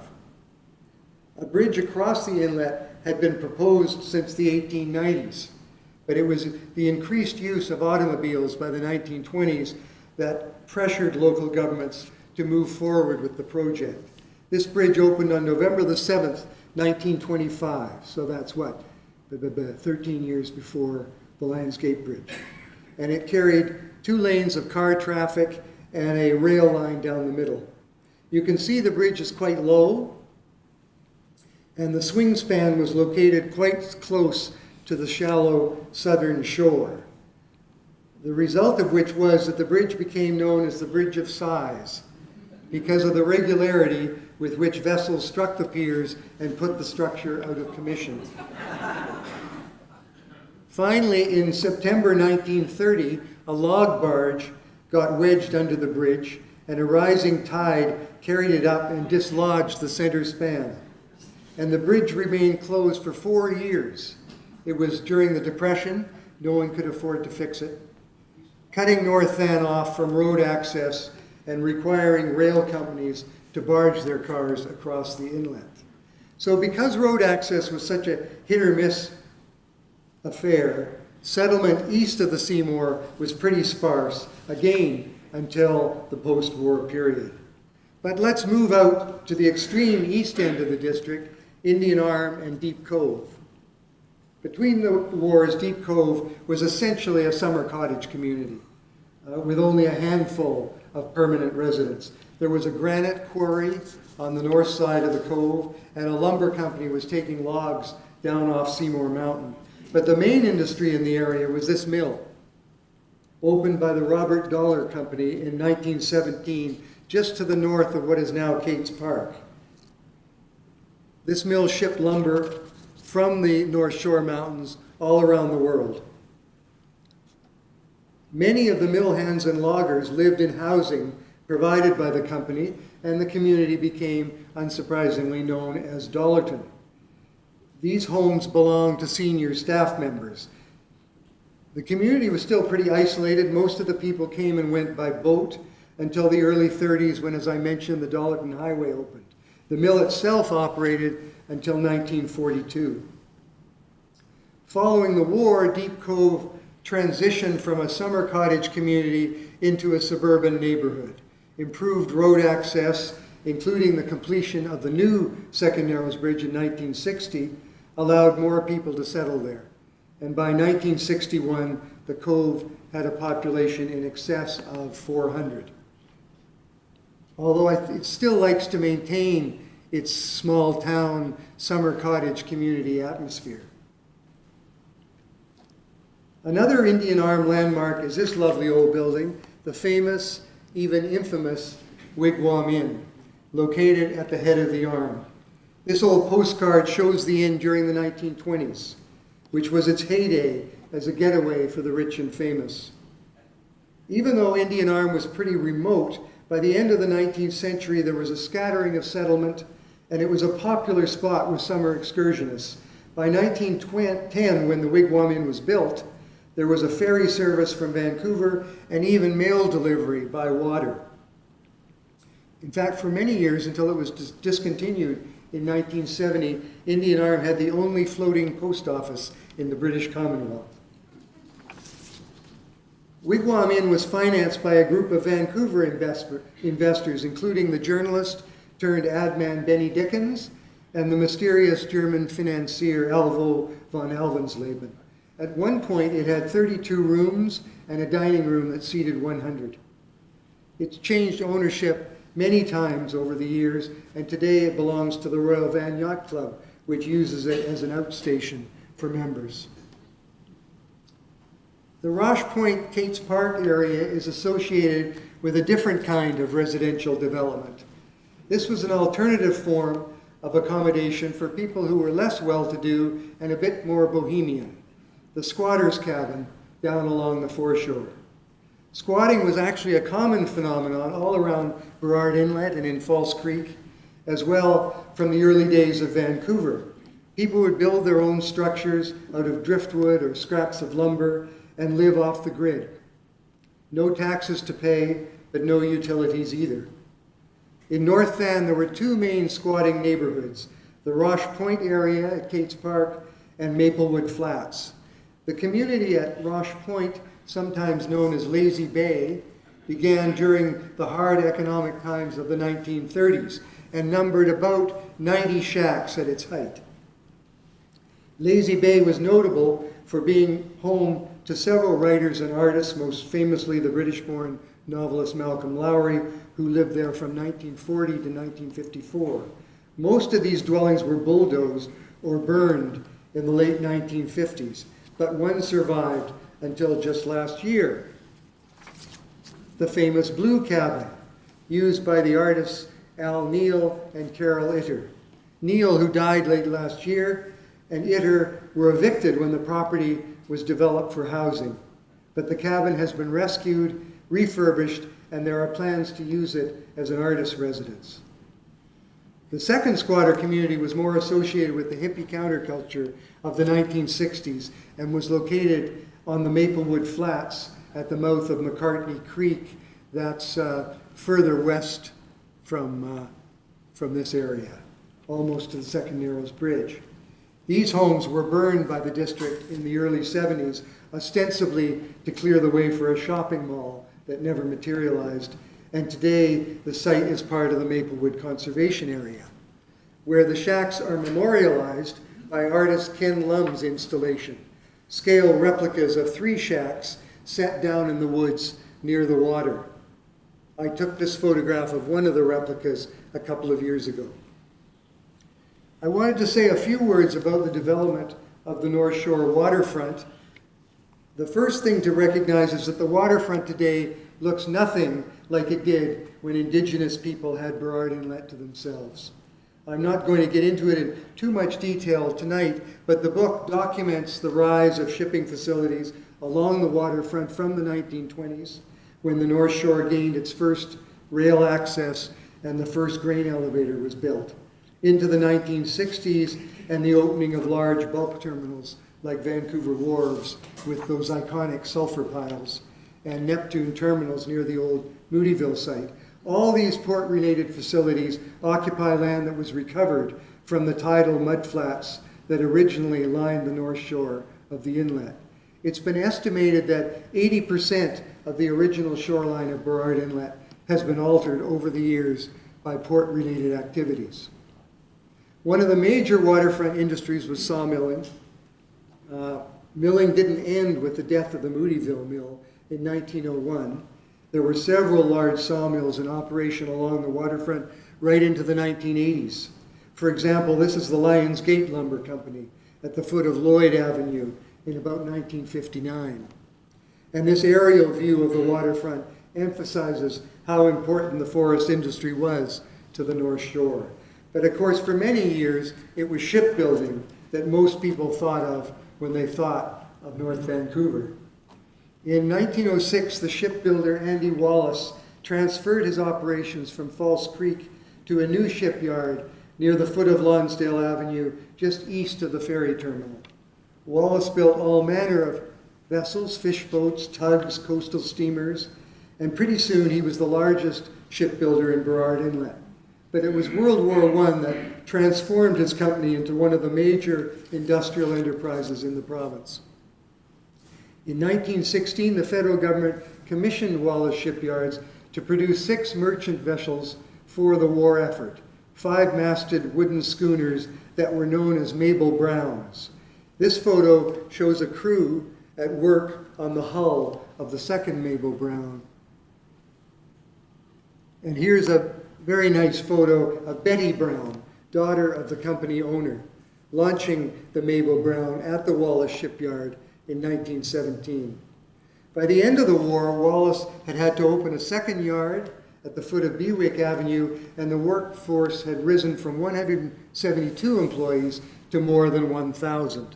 A bridge across the inlet had been proposed since the 1890s, but it was the increased use of automobiles by the 1920s that pressured local governments to move forward with the project. This bridge opened on November the 7th, 1925, so that's what, 13 years before the Landscape Bridge. And it carried 2 lanes of car traffic and a rail line down the middle. You can see the bridge is quite low, and the swing span was located quite close to the shallow southern shore. The result of which was that the bridge became known as the Bridge of Sighs because of the regularity with which vessels struck the piers and put the structure out of commission. Finally, in September 1930, a log barge got wedged under the bridge, and a rising tide carried it up and dislodged the center span. And the bridge remained closed for 4 years. It was during the Depression. No one could afford to fix it, cutting North Van off from road access and requiring rail companies to barge their cars across the inlet. So because road access was such a hit or miss affair, settlement east of the Seymour was pretty sparse, again, until the post-war period. But let's move out to the extreme east end of the district, Indian Arm and Deep Cove. Between the wars, Deep Cove was essentially a summer cottage community with only a handful of permanent residents. There was a granite quarry on the north side of the cove, and a lumber company was taking logs down off Seymour Mountain. But the main industry in the area was this mill, opened by the Robert Dollar Company in 1917, just to the north of what is now Cates Park. This mill shipped lumber from the North Shore Mountains all around the world. Many of the mill hands and loggers lived in housing provided by the company, and the community became, unsurprisingly, known as Dollarton. These homes belonged to senior staff members. The community was still pretty isolated. Most of the people came and went by boat until the early 30s when, as I mentioned, the Dollarton Highway opened. The mill itself operated until 1942. Following the war, Deep Cove transitioned from a summer cottage community into a suburban neighborhood. Improved road access, including the completion of the new Second Narrows Bridge in 1960, allowed more people to settle there. And by 1961, the Cove had a population in excess of 400. Although it still likes to maintain its small town summer cottage community atmosphere. Another Indian Arm landmark is this lovely old building, the famous, even infamous, Wigwam Inn, located at the head of the Arm. This old postcard shows the inn during the 1920s, which was its heyday as a getaway for the rich and famous. Even though Indian Arm was pretty remote, by the end of the 19th century there was a scattering of settlement, and it was a popular spot with summer excursionists. By 1910, when the Wigwam Inn was built, there was a ferry service from Vancouver and even mail delivery by water. In fact, for many years, until it was discontinued in 1970, Indian Arm had the only floating post office in the British Commonwealth. Wigwam Inn was financed by a group of Vancouver investors, including the journalist turned ad man Benny Dickens and the mysterious German financier Alvo von Alvensleben. At one point, it had 32 rooms and a dining room that seated 100. It's changed ownership many times over the years, and today it belongs to the Royal Van Yacht Club, which uses it as an outstation for members. The Roch Point Kates Park area is associated with a different kind of residential development. This was an alternative form of accommodation for people who were less well-to-do and a bit more bohemian. The squatter's cabin down along the foreshore. Squatting was actually a common phenomenon all around Burrard Inlet and in False Creek, as well from the early days of Vancouver. People would build their own structures out of driftwood or scraps of lumber and live off the grid. No taxes to pay, but no utilities either. In North Van, there were two main squatting neighborhoods, the Roch Point area at Kates Park and Maplewood Flats. The community at Roch Point, sometimes known as Lazy Bay, began during the hard economic times of the 1930s and numbered about 90 shacks at its height. Lazy Bay was notable for being home to several writers and artists, most famously the British-born novelist Malcolm Lowry, who lived there from 1940 to 1954. Most of these dwellings were bulldozed or burned in the late 1950s, but one survived until just last year. The famous Blue Cabin, used by the artists Al Neal and Carol Itter. Neal, who died late last year, and Itter were evicted when the property was developed for housing. But the cabin has been rescued, refurbished, and there are plans to use it as an artist's residence. The second squatter community was more associated with the hippie counterculture of the 1960s and was located on the Maplewood Flats at the mouth of McCartney Creek. That's further west from this area, almost to the Second Narrows Bridge. These homes were burned by the district in the early 70s, ostensibly to clear the way for a shopping mall that never materialized. And today, the site is part of the Maplewood Conservation Area, where the shacks are memorialized by artist Ken Lum's installation, scale replicas of 3 shacks set down in the woods near the water. I took this photograph of one of the replicas a couple of years ago. I wanted to say a few words about the development of the North Shore waterfront. The first thing to recognize is that the waterfront today looks nothing like it did when Indigenous people had Burrard Inlet to themselves. I'm not going to get into it in too much detail tonight, but the book documents the rise of shipping facilities along the waterfront from the 1920s, when the North Shore gained its first rail access and the first grain elevator was built, into the 1960s and the opening of large bulk terminals like Vancouver Wharves with those iconic sulfur piles, and Neptune terminals near the old Moodyville site, All these port-related facilities occupy land that was recovered from the tidal mudflats that originally lined the north shore of the inlet. It's been estimated that 80% of the original shoreline of Burrard Inlet has been altered over the years by port-related activities. One of the major waterfront industries was sawmilling. Milling didn't end with the death of the Moodyville mill in 1901. There were several large sawmills in operation along the waterfront right into the 1980s. For example, this is the Lions Gate Lumber Company at the foot of Lloyd Avenue in about 1959. And this aerial view of the waterfront emphasizes how important the forest industry was to the North Shore. But of course, for many years, it was shipbuilding that most people thought of when they thought of North Vancouver. In 1906, the shipbuilder Andy Wallace transferred his operations from False Creek to a new shipyard near the foot of Lonsdale Avenue, just east of the ferry terminal. Wallace built all manner of vessels, fish boats, tugs, coastal steamers, and pretty soon he was the largest shipbuilder in Burrard Inlet. But it was World War I that transformed his company into one of the major industrial enterprises in the province. In 1916, the federal government commissioned Wallace Shipyards to produce 6 merchant vessels for the war effort, 5-masted wooden schooners that were known as Mabel Browns. This photo shows a crew at work on the hull of the second Mabel Brown. And here's a very nice photo of Betty Brown, daughter of the company owner, launching the Mabel Brown at the Wallace Shipyard in 1917. By the end of the war, Wallace had to open a second yard at the foot of Bewick Avenue, and the workforce had risen from 172 employees to more than 1,000.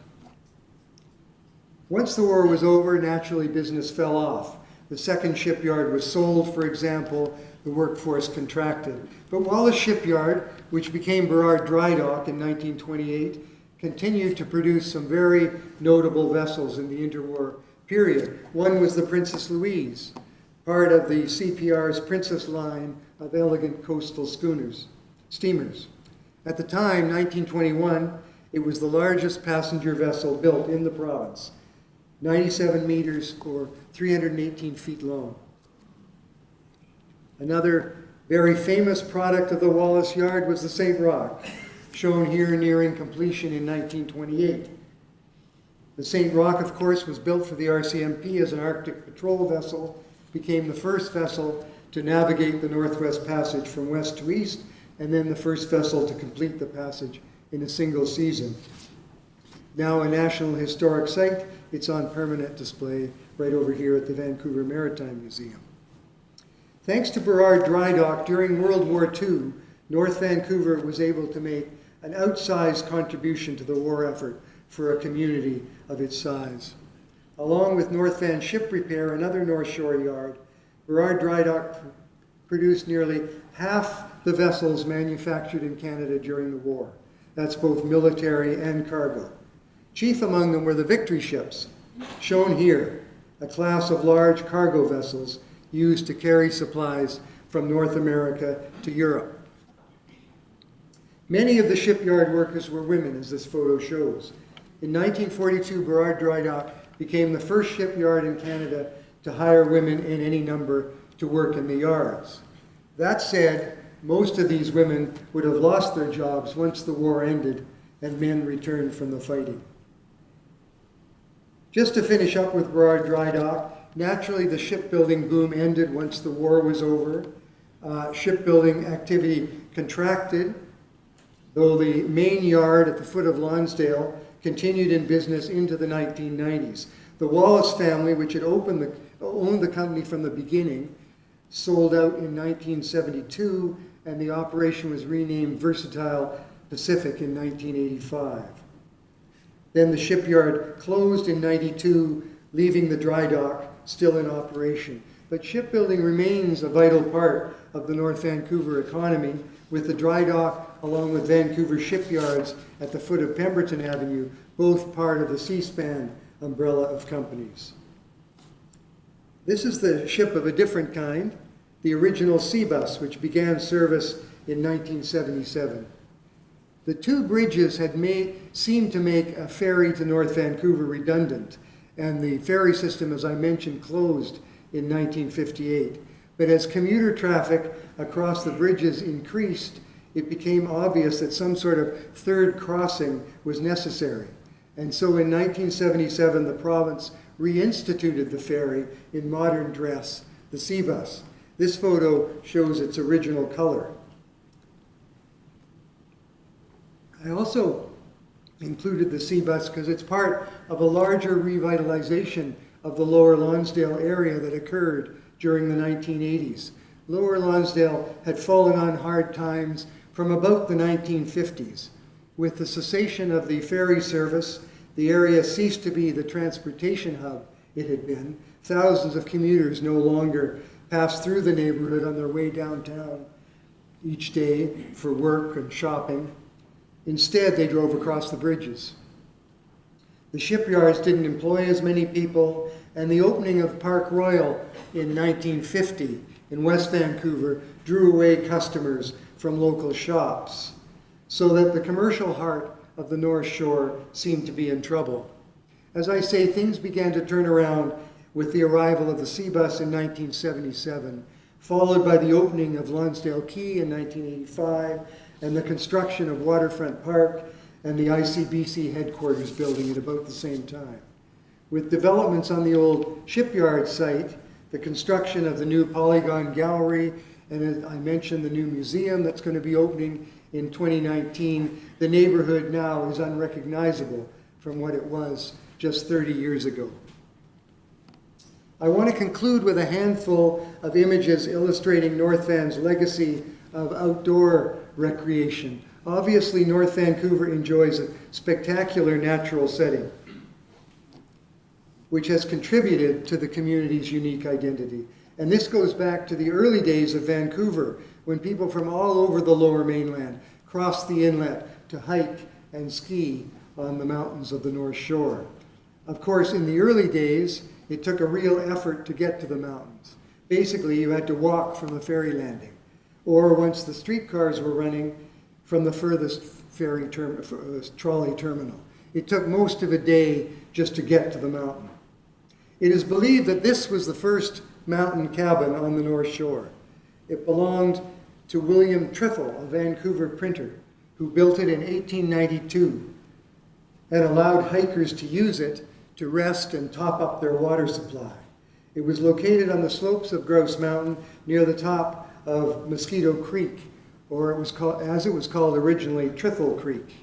Once the war was over, naturally business fell off. The second shipyard was sold, for example, the workforce contracted. But Wallace Shipyard, which became Burrard Drydock in 1928, continued to produce some very notable vessels in the interwar period. One was the Princess Louise, part of the CPR's Princess line of elegant coastal steamers. At the time, 1921, it was the largest passenger vessel built in the province, 97 meters or 318 feet long. Another very famous product of the Wallace Yard was the St. Roch, shown here nearing completion in 1928. The St. Roch, of course, was built for the RCMP as an Arctic patrol vessel, became the first vessel to navigate the Northwest Passage from west to east, and then the first vessel to complete the passage in a single season. Now a National Historic Site, it's on permanent display right over here at the Vancouver Maritime Museum. Thanks to Burrard Drydock, during World War II, North Vancouver was able to make an outsized contribution to the war effort for a community of its size. Along with North Van Ship Repair, another North Shore yard, Burrard Drydock produced nearly half the vessels manufactured in Canada during the war. That's both military and cargo. Chief among them were the Victory ships, shown here, a class of large cargo vessels used to carry supplies from North America to Europe. Many of the shipyard workers were women, as this photo shows. In 1942, Burrard Drydock became the first shipyard in Canada to hire women in any number to work in the yards. That said, most of these women would have lost their jobs once the war ended and men returned from the fighting. Just to finish up with Burrard Drydock, naturally the shipbuilding boom ended once the war was over. Shipbuilding activity contracted, though the main yard at the foot of Lonsdale continued in business into the 1990s. The Wallace family, which had owned the company from the beginning, sold out in 1972, and the operation was renamed Versatile Pacific in 1985. Then the shipyard closed in 92, leaving the dry dock still in operation. But shipbuilding remains a vital part of the North Vancouver economy, with the dry dock along with Vancouver shipyards at the foot of Pemberton Avenue, both part of the C-SPAN umbrella of companies. This is the ship of a different kind. the original sea bus, which began service in 1977. The two bridges had seemed to make a ferry to North Vancouver redundant, and the ferry system, as I mentioned, closed in 1958. But as commuter traffic across the bridges increased, it became obvious that some sort of third crossing was necessary. And so in 1977, the province reinstituted the ferry in modern dress, the sea bus. This photo shows its original color. I also included the sea bus because it's part of a larger revitalization of the Lower Lonsdale area that occurred during the 1980s. Lower Lonsdale had fallen on hard times from about the 1950s. With the cessation of the ferry service, the area ceased to be the transportation hub it had been. Thousands of commuters no longer passed through the neighborhood on their way downtown each day for work and shopping. Instead, they drove across the bridges. The shipyards didn't employ as many people, and the opening of Park Royal in 1950 in West Vancouver drew away customers from local shops, so that the commercial heart of the North Shore seemed to be in trouble. As I say, things began to turn around with the arrival of the sea bus in 1977, followed by the opening of Lonsdale Quay in 1985, and the construction of Waterfront Park and the ICBC headquarters building at about the same time. With developments on the old shipyard site, the construction of the new Polygon Gallery, and as I mentioned, the new museum that's going to be opening in 2019, the neighborhood now is unrecognizable from what it was just 30 years ago. I want to conclude with a handful of images illustrating North Van's legacy of outdoor recreation. Obviously, North Vancouver enjoys a spectacular natural setting, which has contributed to the community's unique identity. And this goes back to the early days of Vancouver, when people from all over the Lower Mainland crossed the inlet to hike and ski on the mountains of the North Shore. Of course, in the early days, it took a real effort to get to the mountains. Basically, you had to walk from the ferry landing, or once the streetcars were running, from the furthest trolley terminal. It took most of a day just to get to the mountain. It is believed that this was the first mountain cabin on the North Shore. It belonged to William Trithel, a Vancouver printer, who built it in 1892 and allowed hikers to use it to rest and top up their water supply. It was located on the slopes of Grouse Mountain near the top of Mosquito Creek, or it was called, as it was called originally, Trithel Creek.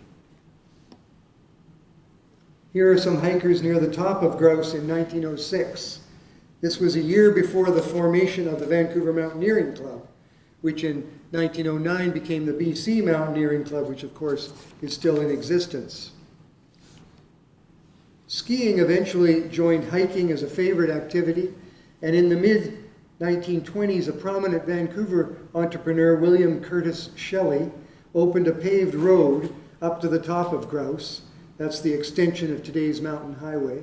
Here are some hikers near the top of Grouse in 1906. This was a year before the formation of the Vancouver Mountaineering Club, which in 1909 became the BC Mountaineering Club, which of course is still in existence. Skiing eventually joined hiking as a favorite activity, and in the mid-1920s, a prominent Vancouver entrepreneur, William Curtis Shelley, opened a paved road up to the top of Grouse. That's the extension of today's mountain highway,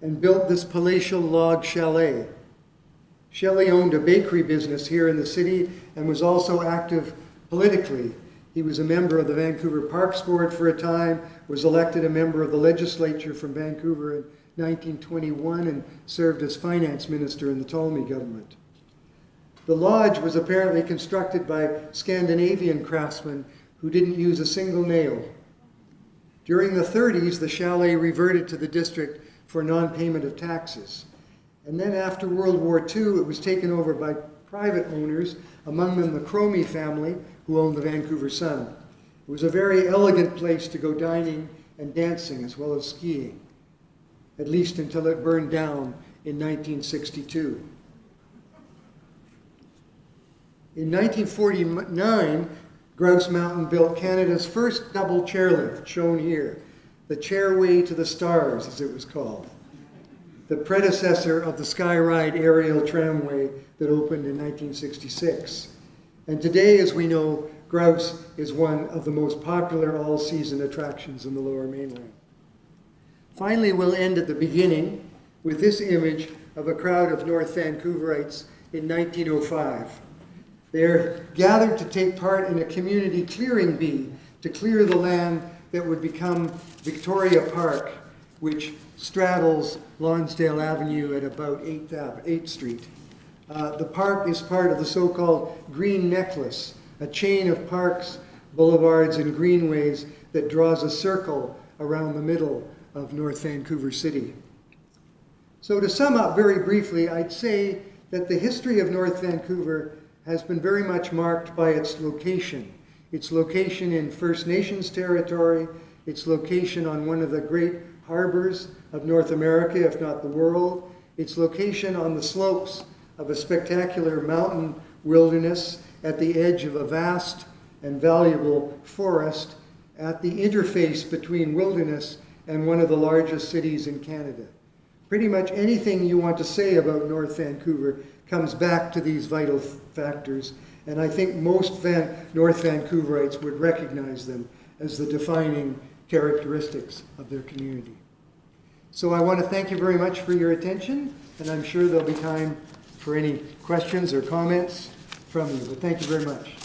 and built this palatial log chalet. Shelley owned a bakery business here in the city and was also active politically. He was a member of the Vancouver Parks Board for a time, was elected a member of the legislature from Vancouver in 1921, and served as finance minister in the Ptolemy government. The lodge was apparently constructed by Scandinavian craftsmen who didn't use a single nail. During the 30s, the chalet reverted to the district for non-payment of taxes. And then after World War II, it was taken over by private owners, among them the Cromie family, who owned the Vancouver Sun. It was a very elegant place to go dining and dancing as well as skiing, at least until it burned down in 1962. In 1949, Grouse Mountain built Canada's first double chairlift, shown here, the Chairway to the Stars, as it was called, the predecessor of the Skyride aerial tramway that opened in 1966. And today, as we know, Grouse is one of the most popular all-season attractions in the Lower Mainland. Finally, we'll end at the beginning with this image of a crowd of North Vancouverites in 1905. They're gathered to take part in a community clearing bee to clear the land that would become Victoria Park, which straddles Lonsdale Avenue at about 8th Street. The park is part of the so-called Green Necklace, a chain of parks, boulevards, and greenways that draws a circle around the middle of North Vancouver City. So to sum up very briefly, I'd say that the history of North Vancouver has been very much marked by its location. Its location in First Nations territory, its location on one of the great harbors of North America, if not the world, its location on the slopes of a spectacular mountain wilderness at the edge of a vast and valuable forest at the interface between wilderness and one of the largest cities in Canada. Pretty much anything you want to say about North Vancouver comes back to these vital factors, and I think most North Vancouverites would recognize them as the defining characteristics of their community. So I want to thank you very much for your attention, and I'm sure there'll be time for any questions or comments from you, but thank you very much.